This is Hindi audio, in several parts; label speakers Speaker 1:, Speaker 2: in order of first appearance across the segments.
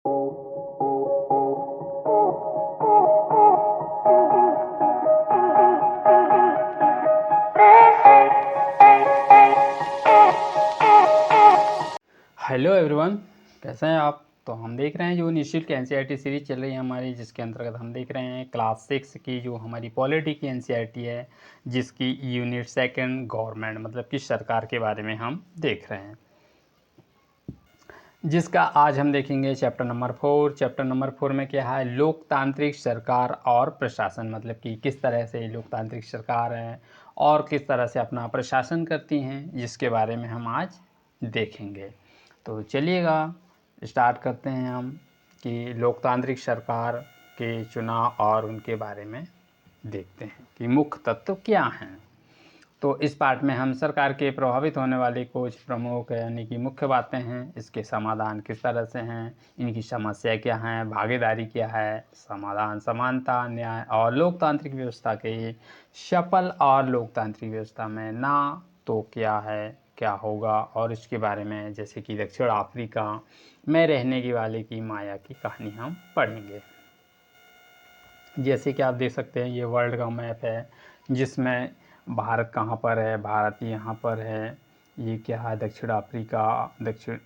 Speaker 1: हेलो एवरीवन, कैसे हैं आप। तो हम देख रहे हैं जो निःशुल्क एनसीईआरटी सीरीज चल रही है हमारी, जिसके अंतर्गत हम देख रहे हैं क्लास 6 की जो हमारी पॉलिटी की एनसीईआरटी है, जिसकी यूनिट सेकंड गवर्नमेंट मतलब कि सरकार के बारे में हम देख रहे हैं, जिसका आज हम देखेंगे चैप्टर नंबर 4। चैप्टर नंबर 4 में क्या है, लोकतांत्रिक सरकार और प्रशासन, मतलब कि किस तरह से लोकतांत्रिक सरकार है और किस तरह से अपना प्रशासन करती हैं, जिसके बारे में हम आज देखेंगे। तो चलिएगा स्टार्ट करते हैं हम कि लोकतांत्रिक सरकार के चुनाव और उनके बारे में देखते हैं कि मुख्य तत्व क्या हैं। तो इस पार्ट में हम सरकार के प्रभावित होने वाली कुछ प्रमुख यानी कि मुख्य बातें हैं, इसके समाधान किस तरह से हैं, इनकी समस्या क्या हैं, भागीदारी क्या है, समाधान समानता न्याय और लोकतांत्रिक व्यवस्था के सफल और लोकतांत्रिक व्यवस्था में ना तो क्या है क्या होगा, और इसके बारे में जैसे कि दक्षिण अफ्रीका में रहने की वाले की माया की कहानी हम पढ़ेंगे। जैसे कि आप देख सकते हैं ये वर्ल्ड का मैप है, जिसमें भारत कहाँ पर है, भारत यहाँ पर है, ये क्या है दक्षिण अफ्रीका, दक्षिण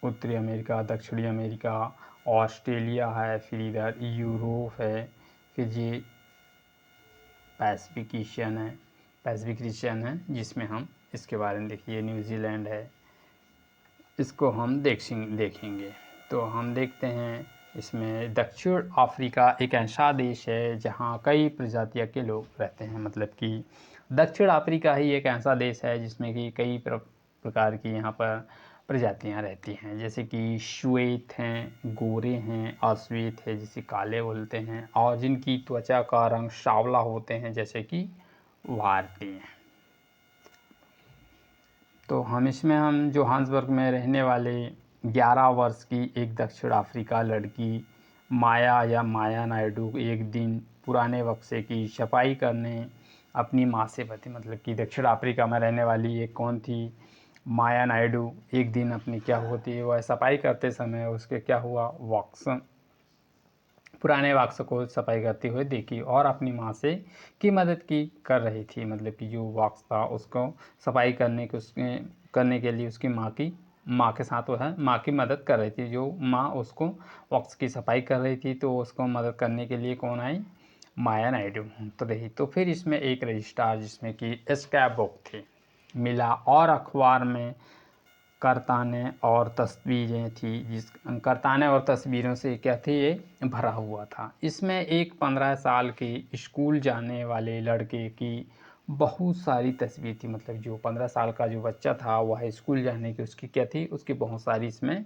Speaker 1: उत्तरी अमेरिका, दक्षिणी अमेरिका, ऑस्ट्रेलिया है, फिर इधर यूरोप है, फिर ये पैसिफिक रीजन है जिसमें हम इसके बारे में देखिए न्यूजीलैंड है, इसको हम देखेंगे। तो हम देखते हैं इसमें दक्षिण अफ्रीका एक ऐसा देश है जहाँ कई प्रजातियों के लोग रहते हैं, मतलब कि दक्षिण अफ्रीका ही एक ऐसा देश है जिसमें कि कई प्रकार की यहाँ पर प्रजातियाँ रहती हैं, जैसे कि श्वेत हैं, गोरे हैं, अश्वेत है जिसे काले बोलते हैं, और जिनकी त्वचा का रंग सांवला होते हैं जैसे कि भारतीय। तो हम जोहान्सबर्ग में रहने वाले 11 वर्ष की एक दक्षिण अफ्रीका लड़की माया नायडू एक दिन पुराने बक्से की सफाई करने अपनी माँ से बती, मतलब कि दक्षिण अफ्रीका में रहने वाली एक कौन थी, माया नायडू एक दिन अपनी क्या होती है वह सफाई करते समय उसके क्या हुआ, पुराने बक्स को सफाई करते हुए देखी और अपनी माँ से की मदद की कर रही थी, मतलब कि जो बॉक्स था उसको सफाई करने के लिए उसकी माँ के साथ वह माँ की मदद कर रही थी। जो माँ उसको बॉक्स की सफाई कर रही थी तो उसको मदद करने के लिए कौन आई, माया नायडू तो रही। तो फिर इसमें एक रजिस्ट्रार जिसमें कि स्क्रैप बुक थी मिला और अखबार में करताने और तस्वीरें थी, जिस करताने और तस्वीरों से क्या थी ये भरा हुआ था। इसमें एक 15 साल के स्कूल जाने वाले लड़के की बहुत सारी तस्वीर थी, मतलब जो 15 साल का जो बच्चा था वह स्कूल जाने की उसकी क्या थी, उसकी बहुत सारी इसमें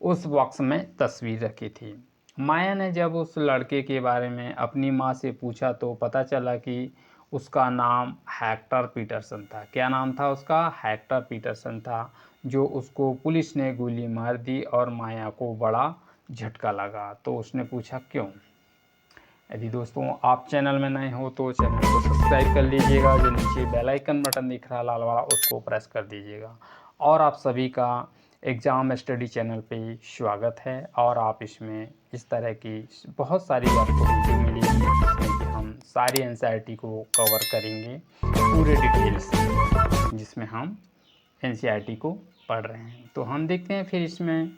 Speaker 1: उस बॉक्स में तस्वीर रखी थी। माया ने जब उस लड़के के बारे में अपनी माँ से पूछा तो पता चला कि उसका नाम हेक्टर पीटरसन था। क्या नाम था उसका, हेक्टर पीटरसन था, जो उसको पुलिस ने गोली मार दी और माया को बड़ा झटका लगा। तो उसने पूछा क्यों। यदि दोस्तों आप चैनल में नए हो तो चैनल को सब्सक्राइब कर लीजिएगा, जो नीचे बेल आइकन बटन दिख रहा है लाल वाला उसको प्रेस कर दीजिएगा। और आप सभी का एग्ज़ाम स्टडी चैनल पे स्वागत है, और आप इसमें इस तरह की बहुत सारी आपको वीडियो मिलेगी जिसमें कि हम सारी एनसीईआरटी को कवर करेंगे पूरे डिटेल से, जिसमें हम एनसीईआरटी को पढ़ रहे हैं। तो हम देखते हैं फिर इसमें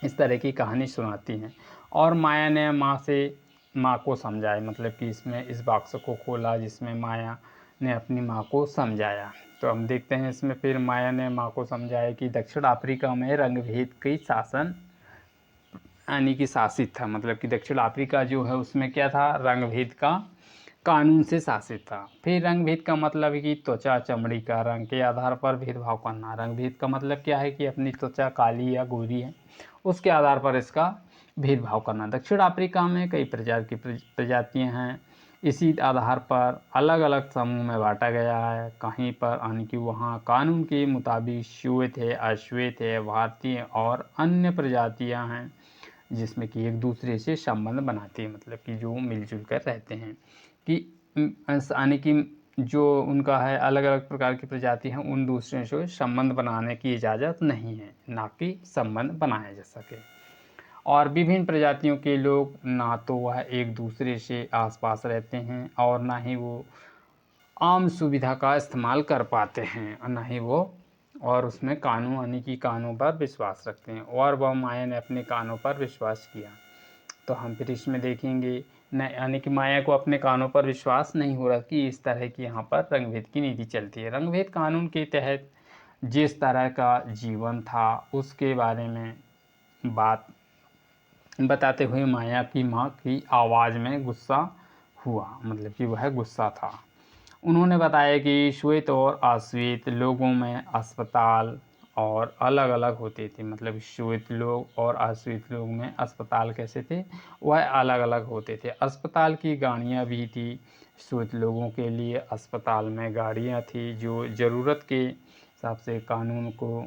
Speaker 1: इस तरह की कहानी सुनाती हैं और माया ने माँ को समझाया, मतलब कि इसमें इस बॉक्स को खोला जिसमें माया ने अपनी माँ को समझाया। तो हम देखते हैं इसमें फिर माया ने माँ को समझाया कि दक्षिण अफ्रीका में रंगभेद की शासन यानी कि शासित था, मतलब कि दक्षिण अफ्रीका जो है उसमें क्या था, रंगभेद का कानून से शासित था। फिर रंगभेद का मतलब है कि त्वचा चमड़ी का रंग के आधार पर भेदभाव करना। रंगभेद का मतलब क्या है कि अपनी त्वचा काली या गोरी है उसके आधार पर इसका भेदभाव करना। दक्षिण अफ्रीका में कई प्रकार की प्रजातियां हैं, इसी आधार पर अलग अलग समूह में बांटा गया है। कहीं पर यानी कि वहाँ कानून के मुताबिक श्वेत है, अश्वेत है, भारतीय और अन्य प्रजातियां हैं जिसमें कि एक दूसरे से संबंध बनाते हैं, मतलब कि जो मिलजुल कर रहते हैं कि यानी कि जो उनका है अलग अलग प्रकार की प्रजाति हैं उन दूसरे से संबंध बनाने की इजाज़त नहीं है, ना कि संबंध बनाया जा सके। और विभिन्न प्रजातियों के लोग ना तो वह एक दूसरे से आसपास रहते हैं और ना ही वो आम सुविधा का इस्तेमाल कर पाते हैं और ना ही वो और उसमें कानून यानी कि कानों पर विश्वास रखते हैं और वह माया ने अपने कानों पर विश्वास किया। तो हम फिर इसमें देखेंगे न यानी कि माया को अपने कानों पर विश्वास नहीं हो रहा कि इस तरह की यहाँ पर रंगभेद की नीति चलती है। रंगभेद कानून के तहत जिस तरह का जीवन था उसके बारे में बात बताते हुए माया की माँ की आवाज़ में गुस्सा हुआ, मतलब कि वह गुस्सा था। उन्होंने बताया कि श्वेत और अश्वेत लोगों में अस्पताल और अलग अलग होते थे, मतलब श्वेत लोग और अश्वेत लोग में अस्पताल कैसे थे, वह अलग अलग होते थे। अस्पताल की गाड़ियाँ भी थी, श्वेत लोगों के लिए अस्पताल में गाड़ियाँ थी जो ज़रूरत के हिसाब से कानून को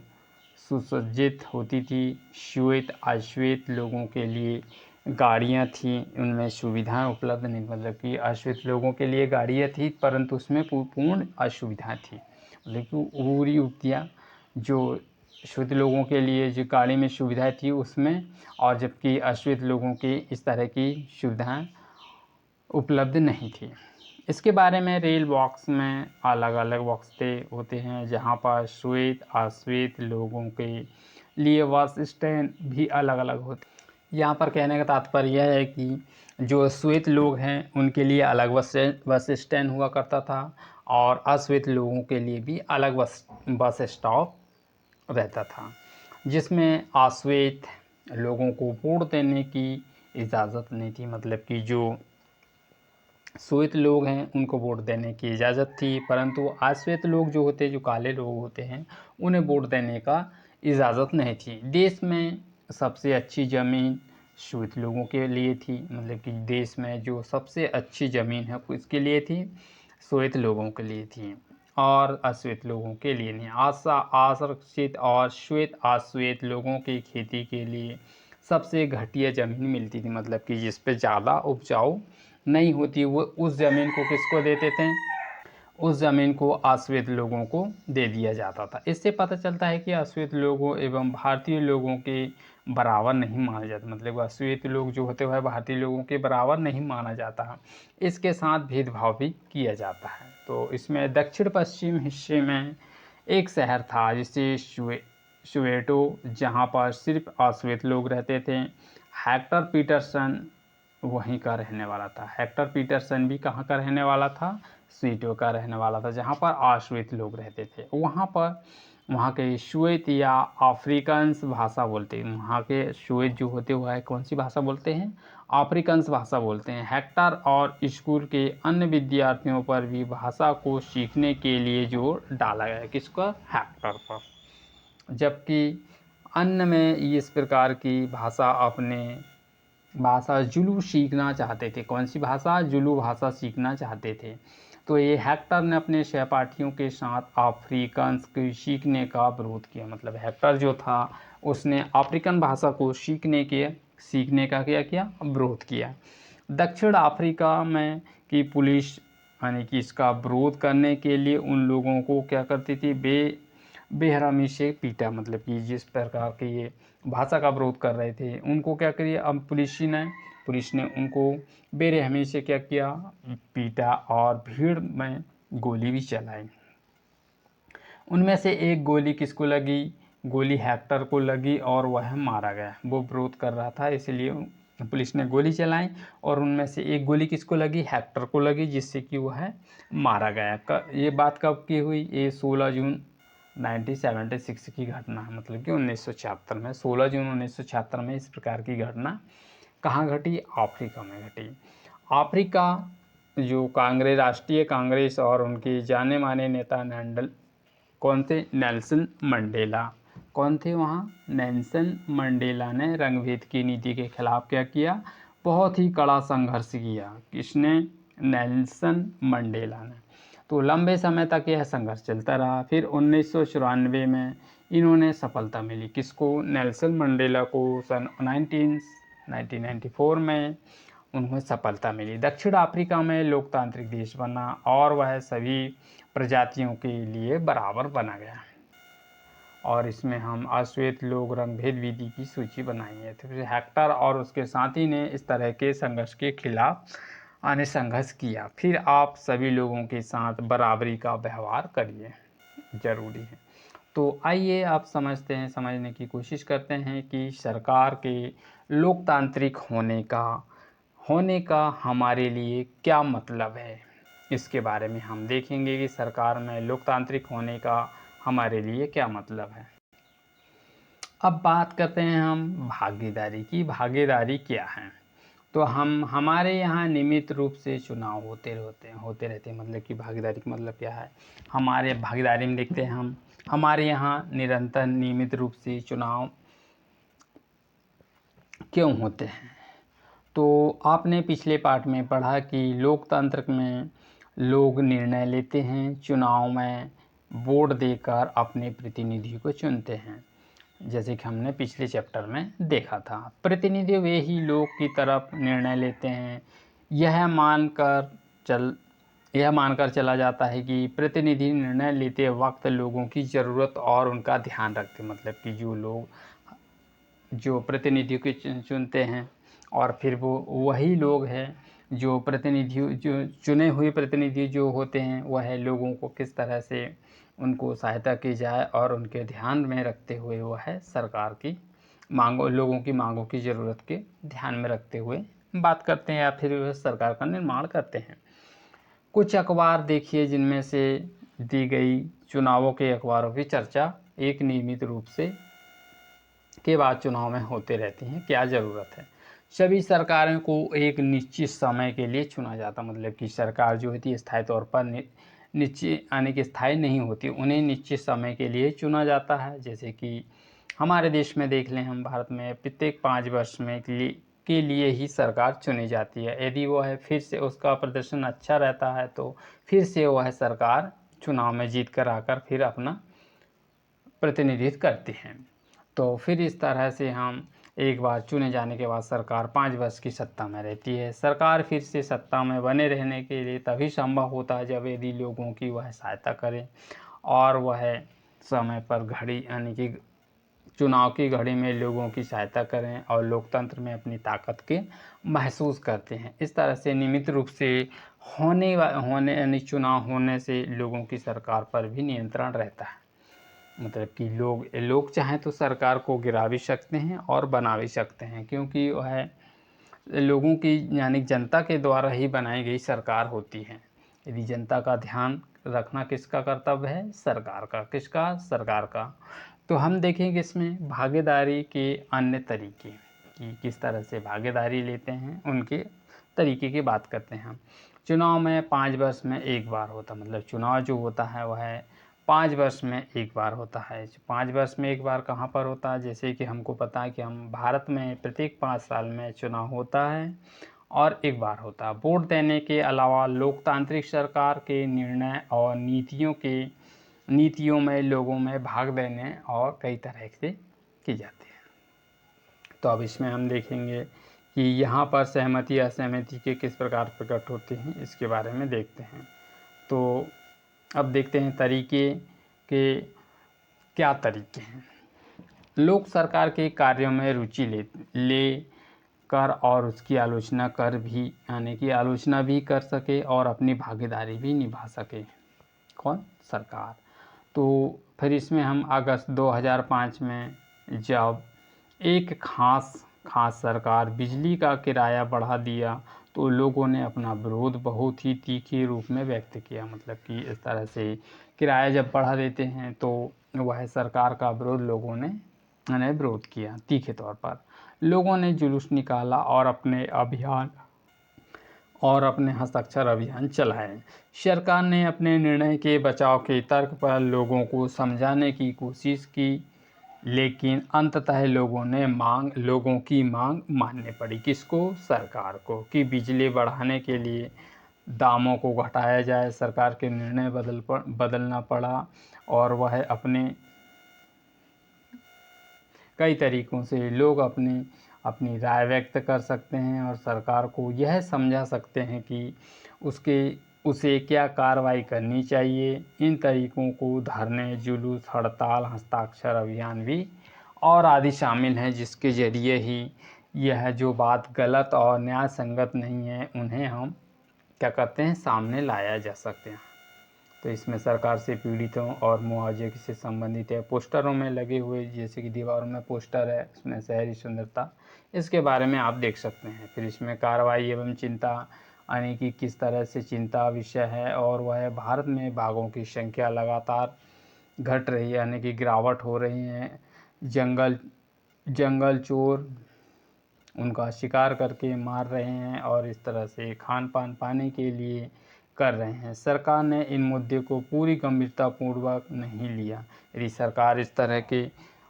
Speaker 1: सुसज्जित होती थी। श्वेत अश्वेत लोगों के लिए गाड़ियाँ थीं, उनमें सुविधाएं उपलब्ध नहीं, मतलब कि अश्वेत लोगों के लिए गाड़ियाँ थी परंतु उसमें पूर्ण असुविधा थी, मतलब कि पूरी युक्तियाँ जो श्वेत लोगों के लिए जो गाड़ी में सुविधाएं थी उसमें, और जबकि अश्वेत लोगों की इस तरह की सुविधाएं उपलब्ध नहीं थी। इसके बारे में रेल बॉक्स में अलग अलग बॉक्स होते हैं जहाँ पर श्वेत अश्वेत लोगों के लिए बस स्टैंड भी अलग अलग होते हैं। यहाँ पर कहने का तात्पर्य यह है कि जो श्वेत लोग हैं उनके लिए अलग बस स्टैंड हुआ करता था और अश्वेत लोगों के लिए भी अलग बस स्टॉप रहता था, जिसमें अश्वेत लोगों को वोट देने की इजाज़त नहीं थी, मतलब कि जो श्वेत लोग हैं उनको वोट देने की इजाज़त थी, परंतु अश्वेत लोग जो होते हैं, जो काले लोग होते हैं, उन्हें वोट देने का इजाज़त नहीं थी। देश में सबसे अच्छी ज़मीन श्वेत लोगों के लिए थी, मतलब कि देश में जो सबसे अच्छी ज़मीन है उसके लिए थी, श्वेत लोगों के लिए थी और अश्वेत लोगों के लिए नहीं। आरक्षित और श्वेत अश्वेत लोगों की खेती के लिए सबसे घटिया ज़मीन मिलती थी, मतलब कि जिस पे ज़्यादा उपजाऊ नहीं होती, वो उस ज़मीन को किसको देते थे, उस ज़मीन को अश्वेत लोगों को दे दिया जाता था। इससे पता चलता है कि अश्वेत लोगों एवं भारतीय लोगों के बराबर नहीं माना जाता, मतलब अश्वेत लोग जो होते हैं भारतीय लोगों के बराबर नहीं माना जाता, इसके साथ भेदभाव भी किया जाता है। तो इसमें दक्षिण पश्चिम हिस्से में एक शहर था जिसे स्वेटो, जहाँ पर सिर्फ अश्वेत लोग रहते थे। हेक्टर पीटरसन वहीं का रहने वाला था। हेक्टर पीटरसन भी कहाँ का रहने वाला था, स्वीटो का रहने वाला था, जहाँ पर अश्वेत लोग रहते थे। वहाँ के श्वेत या अफ्रीकन्स भाषा बोलते हैं। वहाँ के श्वेत जो होते हुआ है कौन सी भाषा बोलते हैं, अफ्रीकन्स भाषा बोलते हैं। हेक्टर और स्कूल के अन्य विद्यार्थियों पर भी भाषा को सीखने के लिए जोर डाला गया, किसका, हेक्टर पर। जबकि अन्य में इस प्रकार की भाषा जुलू सीखना चाहते थे। कौन सी भाषा, जुलू भाषा सीखना चाहते थे। तो ये हेक्टर ने अपने सहपाठियों के साथ अफ्रीकन्स को सीखने का विरोध किया, मतलब हेक्टर जो था उसने अफ्रीकन भाषा को सीखने का क्या किया, विरोध किया। दक्षिण अफ्रीका में की पुलिस यानी कि इसका विरोध करने के लिए उन लोगों को क्या करती थी, बेरहमी से पीटा, मतलब कि जिस प्रकार के ये भाषा का विरोध कर रहे थे उनको क्या करिए, अब पुलिस ने उनको बेरहमी से क्या किया, पीटा और भीड़ में गोली भी चलाई। उनमें से एक गोली किसको लगी, गोली हेक्टर को लगी और वह मारा गया। वो विरोध कर रहा था इसलिए पुलिस ने गोली चलाई और उनमें से एक गोली किसको लगी, हेक्टर को लगी, जिससे कि वह मारा गया। ये बात कब की हुई, ये 16 जून 1976 की घटना है, मतलब कि 1976 में, 16 जून 1976 में इस प्रकार की घटना कहाँ घटी, अफ्रीका में घटी। अफ्रीका जो राष्ट्रीय कांग्रेस और उनके जाने माने नेता कौन थे, नेल्सन मंडेला। कौन थे वहाँ, नेल्सन मंडेला ने रंगभेद की नीति के खिलाफ क्या किया, बहुत ही कड़ा संघर्ष किया। किसने, नेल्सन मंडेला ने। तो लंबे समय तक यह संघर्ष चलता रहा। फिर 1994 में इन्होंने सफलता मिली, किसको, नेल्सन मंडेला को। सन 1994 में उन्हें सफलता मिली। दक्षिण अफ्रीका में लोकतांत्रिक देश बना और वह सभी प्रजातियों के लिए बराबर बना गया। और इसमें हम अश्वेत लोग रंग भेद विधि की सूची बनाई है। तो फिर हेक्टर और उसके साथी ने इस तरह के संघर्ष के खिलाफ संघर्ष किया। फिर आप सभी लोगों के साथ बराबरी का व्यवहार करिए, जरूरी है। तो आइए आप समझने की कोशिश करते हैं कि सरकार के लोकतांत्रिक होने का हमारे लिए क्या मतलब है। इसके बारे में हम देखेंगे कि सरकार में लोकतांत्रिक होने का हमारे लिए क्या मतलब है। अब बात करते हैं हम भागीदारी की। भागीदारी क्या है? तो हमारे यहाँ नियमित रूप से चुनाव होते रहते हैं। मतलब कि भागीदारी का मतलब क्या है? हमारे भागीदारी में देखते हैं हम, हमारे यहाँ निरंतर नियमित रूप से चुनाव क्यों होते हैं? तो आपने पिछले पाठ में पढ़ा कि लोकतंत्र में लोग निर्णय लेते हैं, चुनाव में वोट देकर अपने प्रतिनिधि को चुनते हैं। जैसे कि हमने पिछले चैप्टर में देखा था, प्रतिनिधि वे ही लोग की तरफ निर्णय लेते हैं। यह मानकर चला जाता है कि प्रतिनिधि निर्णय लेते वक्त लोगों की ज़रूरत और उनका ध्यान रखते। मतलब कि जो प्रतिनिधि को चुनते हैं और फिर वो वही लोग हैं जो चुने हुए प्रतिनिधि जो होते हैं, वह लोगों को किस तरह से उनको सहायता की जाए और उनके ध्यान में रखते हुए वह सरकार की लोगों की मांगों की ज़रूरत के ध्यान में रखते हुए बात करते हैं या फिर वह सरकार का निर्माण करते हैं। कुछ अखबार देखिए जिनमें से दी गई चुनावों के अखबारों की चर्चा एक नियमित रूप से के बाद चुनाव में होते रहती हैं। क्या ज़रूरत है? सभी सरकारों को एक निश्चित समय के लिए चुना जाता। मतलब कि सरकार जो होती है स्थायी तौर पर निश्चित आने की स्थायी नहीं होती, उन्हें निश्चित समय के लिए चुना जाता है। जैसे कि हमारे देश में देख लें, हम भारत में प्रत्येक 5 वर्ष में के लिए ही सरकार चुनी जाती है। यदि वह फिर से उसका प्रदर्शन अच्छा रहता है तो फिर से वह सरकार चुनाव में जीत कर आकर फिर अपना प्रतिनिधित्व करती हैं। तो फिर इस तरह से हम एक बार चुने जाने के बाद सरकार 5 वर्ष की सत्ता में रहती है। सरकार फिर से सत्ता में बने रहने के लिए तभी संभव होता है जब यदि लोगों की वह सहायता करे और वह समय पर घड़ी यानी कि चुनाव की घड़ी में लोगों की सहायता करें और लोकतंत्र में अपनी ताकत के महसूस करते हैं। इस तरह से नियमित रूप से होने यानी चुनाव होने से लोगों की सरकार पर भी नियंत्रण रहता है। मतलब कि लोग चाहें तो सरकार को गिरा भी सकते हैं और बना भी सकते हैं, क्योंकि वह लोगों की यानी जनता के द्वारा ही बनाई गई सरकार होती है। यदि जनता का ध्यान रखना किसका कर्तव्य है? सरकार का। किसका? सरकार का। तो हम देखेंगे इसमें भागीदारी के अन्य तरीके कि किस तरह से भागीदारी लेते हैं, उनके तरीके की बात करते हैं हम। चुनाव में 5 वर्ष में एक बार होता, मतलब चुनाव जो होता है वह 5 वर्ष में एक बार होता है। 5 वर्ष में एक बार कहाँ पर होता है? जैसे कि हमको पता है कि हम भारत में प्रत्येक 5 साल में चुनाव होता है और एक बार होता है। वोट देने के अलावा लोकतांत्रिक सरकार के निर्णय और नीतियों में लोगों में भाग देने और कई तरह से की जाती है। तो अब इसमें हम देखेंगे कि यहाँ पर सहमति असहमति के किस प्रकार प्रकट होते हैं, इसके बारे में देखते हैं। तो अब देखते हैं तरीके के क्या तरीके हैं। लोग सरकार के कार्यों में रुचि ले कर और उसकी आलोचना भी कर सके और अपनी भागीदारी भी निभा सके। कौन? सरकार। तो फिर इसमें हम अगस्त 2005 में जब एक खास सरकार बिजली का किराया बढ़ा दिया तो लोगों ने अपना विरोध बहुत ही तीखे रूप में व्यक्त किया। मतलब कि इस तरह से किराया जब बढ़ा देते हैं तो वह सरकार का विरोध लोगों ने विरोध किया तीखे तौर पर। लोगों ने जुलूस निकाला और अपने हस्ताक्षर अभियान चलाए। सरकार ने अपने निर्णय के बचाव के तर्क पर लोगों को समझाने की कोशिश की, लेकिन अंततः लोगों की मांग माननी पड़ी। किसको? सरकार को, कि बिजली बढ़ाने के लिए दामों को घटाया जाए। सरकार के निर्णय बदलना पड़ा और वह अपने कई तरीकों से लोग राय व्यक्त कर सकते हैं और सरकार को यह समझा सकते हैं कि उसके उसे क्या कार्रवाई करनी चाहिए। इन तरीकों को धरने, जुलूस, हड़ताल, हस्ताक्षर अभियान भी और आदि शामिल हैं, जिसके ज़रिए ही यह जो बात गलत और न्याय संगत नहीं है उन्हें हम क्या करते हैं, सामने लाया जा सकते हैं। तो इसमें सरकार से पीड़ितों और मुआवजे से संबंधित है। पोस्टरों में लगे हुए, जैसे कि दीवारों में पोस्टर है, उसमें शहरी सुंदरता, इसके बारे में आप देख सकते हैं। फिर इसमें कार्रवाई एवं चिंता, यानी कि किस तरह से चिंता विषय है, और वह है भारत में बाघों की संख्या लगातार घट रही है, यानी कि गिरावट हो रही है। जंगल चोर उनका शिकार करके मार रहे हैं और इस तरह से खान पान पाने के लिए कर रहे हैं। सरकार ने इन मुद्दे को पूरी गंभीरतापूर्वक नहीं लिया। यदि सरकार इस तरह के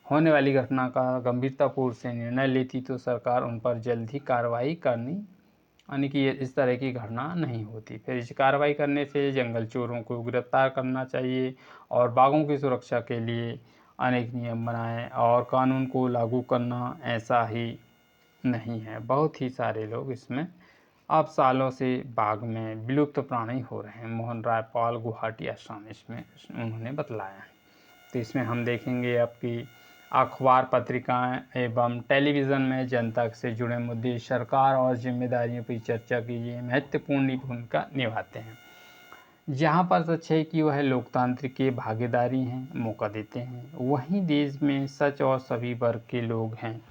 Speaker 1: होने वाली घटना का गंभीरतापूर्वक से निर्णय लेती तो सरकार उन पर जल्द ही कार्रवाई करनी, यानी कि इस तरह की घटना नहीं होती। फिर इस कार्रवाई करने से जंगल चोरों को गिरफ्तार करना चाहिए और बाघों की सुरक्षा के लिए अनेक नियम बनाएं और कानून को लागू करना ऐसा ही नहीं है। बहुत ही सारे लोग इसमें अब सालों से बाघ में विलुप्त प्राणी हो रहे हैं। मोहन राय पाल गुवाहाटी आसाम इसमें उन्होंने बतलाया। तो इसमें हम देखेंगे आपकी अखबार, पत्रिकाएं एवं टेलीविज़न में जनता से जुड़े मुद्दे, सरकार और जिम्मेदारियों पर चर्चा कीजिए, महत्वपूर्ण भूमिका निभाते हैं। जहाँ पर सच है कि वह लोकतांत्रिक की भागीदारी हैं, मौका देते हैं, वहीं देश में सच और सभी वर्ग के लोग हैं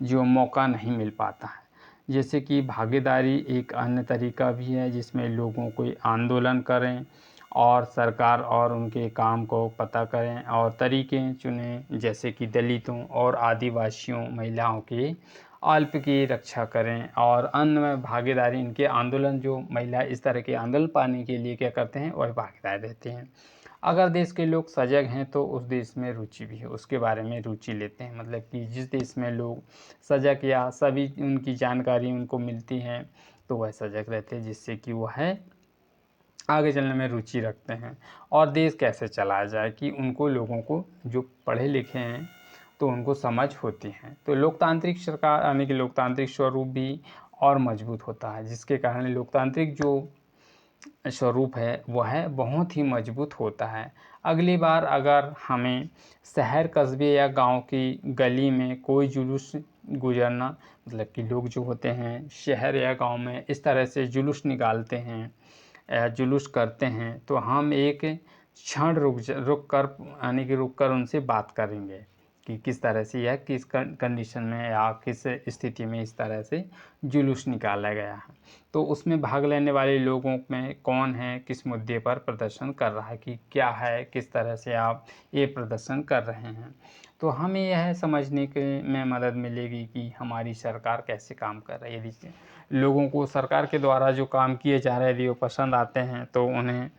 Speaker 1: जो मौका नहीं मिल पाता है। जैसे कि भागीदारी एक अन्य तरीका भी है जिसमें लोगों को आंदोलन करें और सरकार और उनके काम को पता करें और तरीके चुनें, जैसे कि दलितों और आदिवासियों, महिलाओं के अल्प की रक्षा करें। और अन्य में भागीदारी, इनके आंदोलन, जो महिला इस तरह के आंदोलन पाने के लिए क्या करते हैं, वह भागीदार रहते हैं। अगर देश के लोग सजग हैं तो उस देश में रुचि भी है, उसके बारे में रुचि लेते हैं। मतलब कि जिस देश में लोग सजग या सभी उनकी जानकारी उनको मिलती है तो वह सजग रहते हैं, जिससे कि वह आगे चलने में रुचि रखते हैं। और देश कैसे चलाया जाए कि उनको, लोगों को जो पढ़े लिखे हैं तो उनको समझ होती है। तो लोकतांत्रिक सरकार, यानी कि लोकतांत्रिक स्वरूप भी और मजबूत होता है, जिसके कारण लोकतांत्रिक जो स्वरूप है वह बहुत ही मजबूत होता है। अगली बार अगर हमें शहर, कस्बे या गांव की गली में कोई जुलूस गुजरना, मतलब कि लोग जो होते हैं शहर या गांव में इस तरह से जुलूस निकालते हैं या जुलूस करते हैं, तो हम एक क्षण रुक कर, यानी कि रुक कर उनसे बात करेंगे कि किस तरह से या किस कंडीशन में या किस स्थिति में इस तरह से जुलूस निकाला गया है। तो उसमें भाग लेने वाले लोगों में कौन है, किस मुद्दे पर प्रदर्शन कर रहा है, कि क्या है, किस तरह से आप ये प्रदर्शन कर रहे हैं। तो हमें यह समझने के में मदद मिलेगी कि हमारी सरकार कैसे काम कर रही है। यदि लोगों को सरकार के द्वारा जो काम किए जा रहे हैं यदि वो पसंद आते हैं तो उन्हें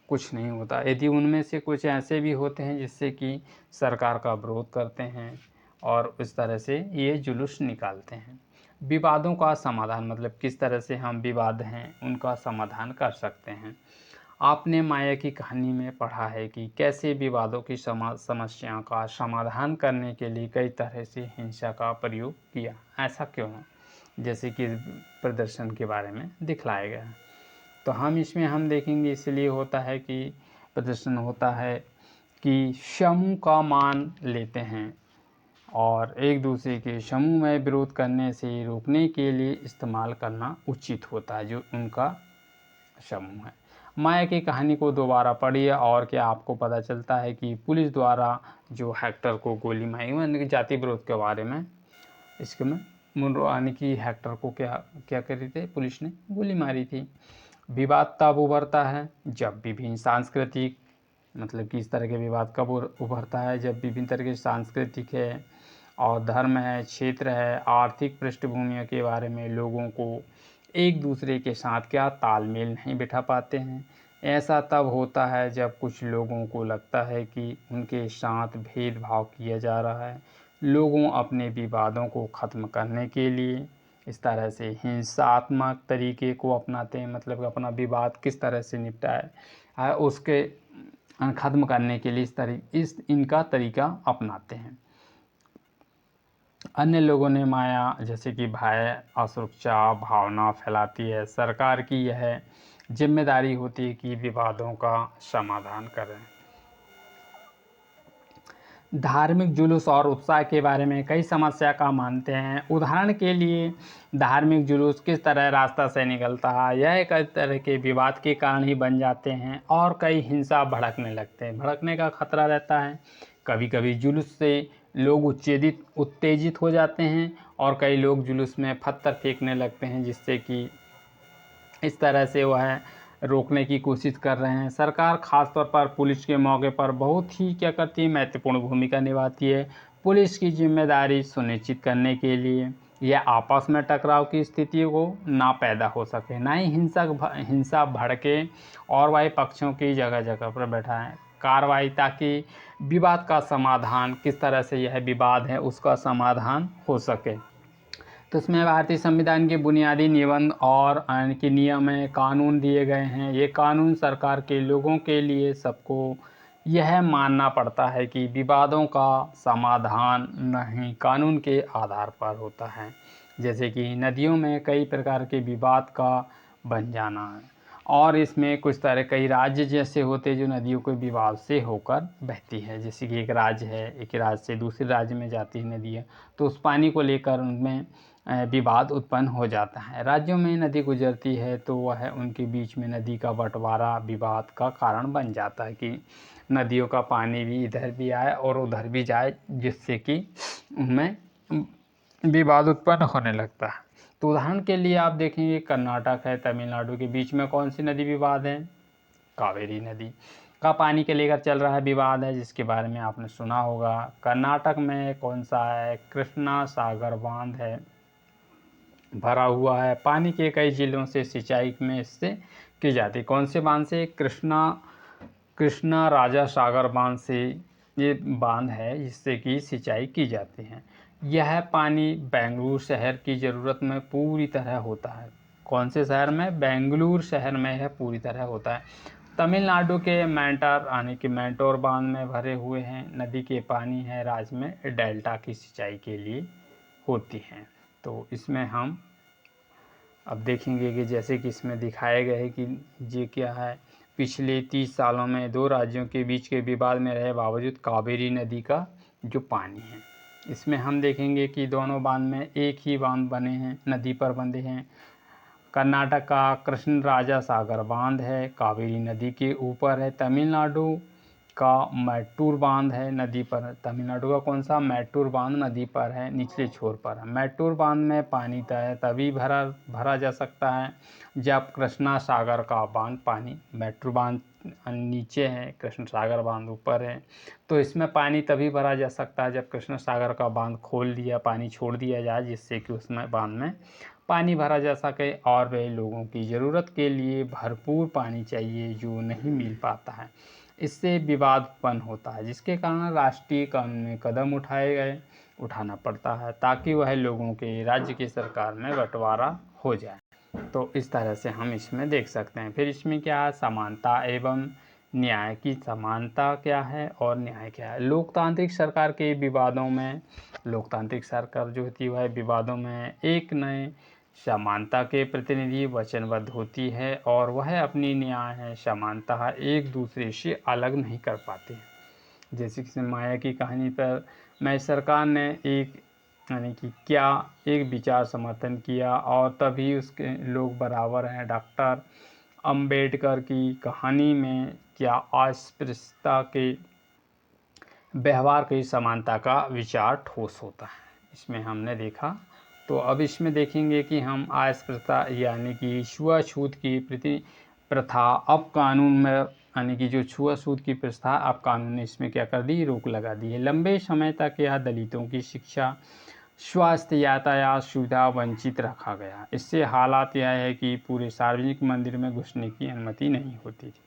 Speaker 1: कुछ नहीं होता। यदि उनमें से कुछ ऐसे भी होते हैं जिससे कि सरकार का विरोध करते हैं और इस तरह से ये जुलूस निकालते हैं। विवादों का समाधान, मतलब किस तरह से हम विवाद हैं उनका समाधान कर सकते हैं। आपने माया की कहानी में पढ़ा है कि कैसे विवादों की समस्याओं का समाधान करने के लिए कई तरह से हिंसा का प्रयोग किया। ऐसा क्यों है, जैसे कि प्रदर्शन के बारे में दिखलाया गया है। तो हम देखेंगे इसलिए होता है कि प्रदर्शन होता है कि समूह का मान लेते हैं और एक दूसरे के समूह में विरोध करने से रोकने के लिए इस्तेमाल करना उचित होता है जो उनका समूह है। माया की कहानी को दोबारा पढ़िए और क्या आपको पता चलता है कि पुलिस द्वारा जो हेक्टर को गोली मारी, यानी कि जाति विरोध के बारे में, इसके में यानी कि हेक्टर को क्या करी थी, पुलिस ने गोली मारी थी। विवाद तब उभरता है जब विभिन्न सांस्कृतिक, मतलब कि इस तरह के विवाद कब उभरता है जब विभिन्न तरह के सांस्कृतिक है और धर्म है, क्षेत्र है, आर्थिक पृष्ठभूमि के बारे में लोगों को एक दूसरे के साथ क्या तालमेल नहीं बिठा पाते हैं। ऐसा तब होता है जब कुछ लोगों को लगता है कि उनके साथ भेदभाव किया जा रहा है। लोगों अपने विवादों को ख़त्म करने के लिए इस तरह से हिंसात्मक तरीके को अपनाते हैं, मतलब अपना विवाद किस तरह से निपटाए उसके ख़त्म करने के लिए इनका तरीका अपनाते हैं। अन्य लोगों ने माया, जैसे कि भय, असुरक्षा भावना फैलाती है। सरकार की यह जिम्मेदारी होती है कि विवादों का समाधान करें। धार्मिक जुलूस और उत्साह के बारे में कई समस्या का मानते हैं। उदाहरण के लिए धार्मिक जुलूस किस तरह रास्ता से निकलता है, यह कई तरह के विवाद के कारण ही बन जाते हैं और कई हिंसा भड़कने लगते हैं, भड़कने का खतरा रहता है। कभी कभी जुलूस से लोग उत्तेजित हो जाते हैं और कई लोग जुलूस में पत्थर फेंकने लगते हैं, जिससे कि इस तरह से वह रोकने की कोशिश कर रहे हैं। सरकार खासतौर पर पुलिस के मौके पर बहुत ही क्या करती है, महत्वपूर्ण भूमिका निभाती है। पुलिस की जिम्मेदारी सुनिश्चित करने के लिए यह आपस में टकराव की स्थिति को ना पैदा हो सके, ना ही हिंसा भड़के और वह पक्षों की जगह जगह पर बैठाएं कार्रवाई, ताकि विवाद का समाधान किस तरह से यह विवाद है उसका समाधान हो सके। तो इसमें भारतीय संविधान के बुनियादी निबंध और के नियम है, कानून दिए गए हैं। ये कानून सरकार के लोगों के लिए सबको यह मानना पड़ता है कि विवादों का समाधान नहीं कानून के आधार पर होता है। जैसे कि नदियों में कई प्रकार के विवाद का बन जाना है और इसमें कुछ तरह कई राज्य जैसे होते जो नदियों के विवाद से होकर बहती है। जैसे कि एक राज्य है, एक राज्य से दूसरे राज्य में जाती है नदियाँ, तो उस पानी को लेकर उनमें विवाद उत्पन्न हो जाता है। राज्यों में नदी गुजरती है तो वह उनके बीच में नदी का बंटवारा विवाद का कारण बन जाता है कि नदियों का पानी भी इधर भी आए और उधर भी जाए, जिससे कि उनमें विवाद उत्पन्न होने लगता है। तो उदाहरण के लिए आप देखेंगे कर्नाटक है, तमिलनाडु के बीच में कौन सी नदी विवाद है, कावेरी नदी का पानी के लेकर चल रहा है विवाद है, जिसके बारे में आपने सुना होगा। कर्नाटक में कौन सा है, कृष्णा सागर बांध है, भरा हुआ है। पानी के कई जिलों से सिंचाई में इससे की जाती है। कौन से बांध से, कृष्णा राजा सागर बांध से ये बांध है, जिससे कि सिंचाई की जाती है। यह पानी बेंगलुरु शहर की ज़रूरत में पूरी तरह होता है। कौन से शहर में, बेंगलुरु शहर में यह पूरी तरह होता है। तमिलनाडु के मैंटोर बांध में भरे हुए हैं। नदी के पानी है राज्य में डेल्टा की सिंचाई के लिए होती हैं। तो इसमें हम अब देखेंगे कि जैसे कि इसमें दिखाया गया है कि ये क्या है, पिछले 30 सालों में 2 राज्यों के बीच के विवाद में रहे बावजूद कावेरी नदी का जो पानी है, इसमें हम देखेंगे कि दोनों बांध में एक ही बांध बने हैं, नदी पर बंधे हैं। कर्नाटक का कृष्ण राजा सागर बांध है, कावेरी नदी के ऊपर है। तमिलनाडु का मैट्टूर बांध है, नदी पर। तमिलनाडु का कौन सा, मैट्टूर बांध नदी पर है, निचले छोर पर है। मैट्टूर बांध में पानी तभी भरा जा सकता है जब कृष्णा सागर का बांध पानी, मैट्टूर बांध नीचे है, कृष्ण सागर बांध ऊपर है। तो इसमें पानी तभी भरा जा सकता है जब कृष्ण सागर का बांध खोल दिया, पानी छोड़ दिया जाए, जिससे कि उसमें बांध में पानी भरा जा सके और वे लोगों की ज़रूरत के लिए भरपूर पानी चाहिए जो नहीं मिल पाता है। इससे विवाद उत्पन्न होता है, जिसके कारण राष्ट्रीय कानून में कदम उठाना पड़ता है ताकि वह लोगों के राज्य की सरकार में बंटवारा हो जाए। तो इस तरह से हम इसमें देख सकते हैं। फिर इसमें क्या है, समानता एवं न्याय की समानता क्या है और न्याय क्या है। लोकतांत्रिक सरकार के विवादों में, लोकतांत्रिक सरकार जो होती है वह विवादों में एक नए समानता के प्रतिनिधि वचनबद्ध होती है और वह अपनी न्याय है समानता एक दूसरे से अलग नहीं कर पाते। जैसे कि माया की कहानी पर मैं सरकार ने एक यानी कि क्या एक विचार समर्थन किया और तभी उसके लोग बराबर हैं। डॉक्टर अंबेडकर की कहानी में क्या अस्पृश्यता के व्यवहार की समानता का विचार ठोस होता है, इसमें हमने देखा। तो अब इसमें देखेंगे कि हम अस्पृश्यता यानी कि छुआछूत की प्रथा अब कानून में, यानी कि जो छुआछूत की प्रथा अब कानून ने इसमें क्या कर दी, रोक लगा दी है। लंबे समय तक यह दलितों की शिक्षा, स्वास्थ्य, यातायात सुविधा वंचित रखा गया। इससे हालात यह है कि पूरे सार्वजनिक मंदिर में घुसने की अनुमति नहीं होती थी।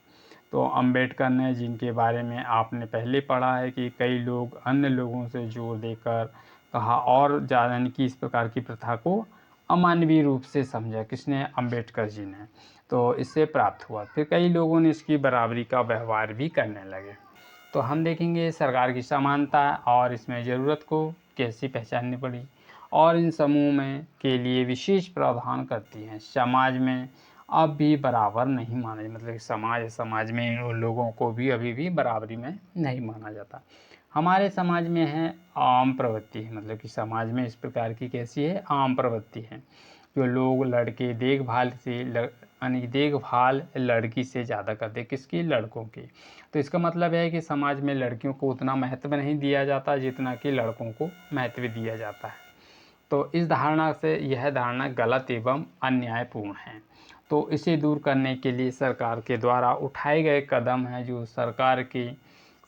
Speaker 1: तो अंबेडकर ने, जिनके बारे में आपने पहले पढ़ा है कि कई लोग अन्य लोगों से जोर देकर कहा और ज़्यादा कि इस प्रकार की प्रथा को अमानवीय रूप से समझा, किसने, अंबेडकर जी ने। तो इससे प्राप्त हुआ, फिर कई लोगों ने इसकी बराबरी का व्यवहार भी करने लगे। तो हम देखेंगे सरकार की समानता और इसमें ज़रूरत को कैसे पहचाननी पड़ी और इन समूह में के लिए विशेष प्रावधान करती हैं। समाज में अब भी बराबर नहीं माना, मतलब समाज में उन लोगों को भी अभी भी बराबरी में नहीं माना जाता। हमारे समाज में है आम प्रवृत्ति है, मतलब कि समाज में इस प्रकार की कैसी है, आम प्रवृत्ति है। जो लोग लड़के देखभाल लड़की से ज़्यादा करते, किसकी, लड़कों की। तो इसका मतलब है कि समाज में लड़कियों को उतना महत्व नहीं दिया जाता जितना कि लड़कों को महत्व दिया जाता है। तो इस धारणा से यह धारणा गलत एवं अन्यायपूर्ण है। तो इसे दूर करने के लिए सरकार के द्वारा उठाए गए कदम हैं, जो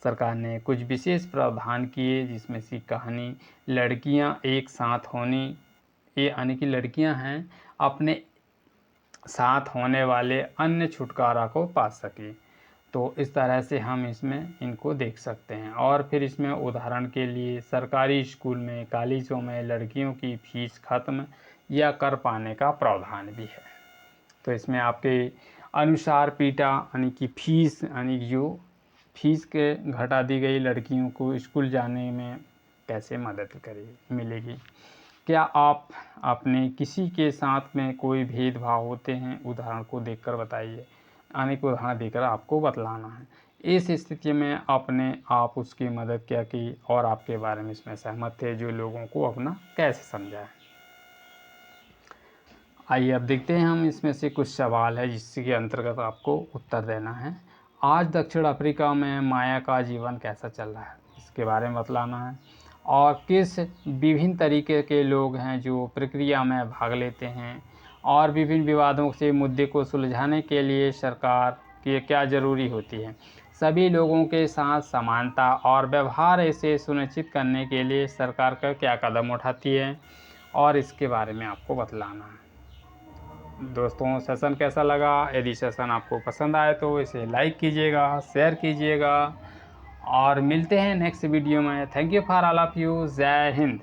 Speaker 1: सरकार ने कुछ विशेष प्रावधान किए, जिसमें से कहानी लड़कियां एक साथ होनी, ये यानी कि लड़कियां हैं अपने साथ होने वाले अन्य छुटकारा को पा सके। तो इस तरह से हम इसमें इनको देख सकते हैं। और फिर इसमें उदाहरण के लिए सरकारी स्कूल में, कॉलेजों में लड़कियों की फीस खत्म या कर पाने का प्रावधान भी है। तो इसमें आपके अनुसार पीटा यानी कि फीस, यानी जो फीस के घटा दी गई लड़कियों को स्कूल जाने में कैसे मदद मिलेगी। क्या आप अपने किसी के साथ में कोई भेदभाव होते हैं, उदाहरण को देखकर बताइए, यानी कि उदाहरण देकर आपको बतलाना है। इस स्थिति में अपने आप उसकी मदद क्या की और आपके बारे में इसमें सहमत थे, जो लोगों को अपना कैसे समझाएं। आइए अब देखते हैं हम इसमें से कुछ सवाल है जिसके अंतर्गत आपको उत्तर देना है। आज दक्षिण अफ्रीका में माया का जीवन कैसा चल रहा है, इसके बारे में बतलाना है। और किस विभिन्न तरीके के लोग हैं जो प्रक्रिया में भाग लेते हैं, और विभिन्न विवादों से मुद्दे को सुलझाने के लिए सरकार की क्या ज़रूरी होती है। सभी लोगों के साथ समानता और व्यवहार ऐसे सुनिश्चित करने के लिए सरकार का क्या कदम उठाती है, और इसके बारे में आपको बतलाना है। दोस्तों, सेशन कैसा लगा? यदि सेशन आपको पसंद आए तो इसे लाइक कीजिएगा, शेयर कीजिएगा, और मिलते हैं नेक्स्ट वीडियो में। Thank you for all of you. जय हिंद।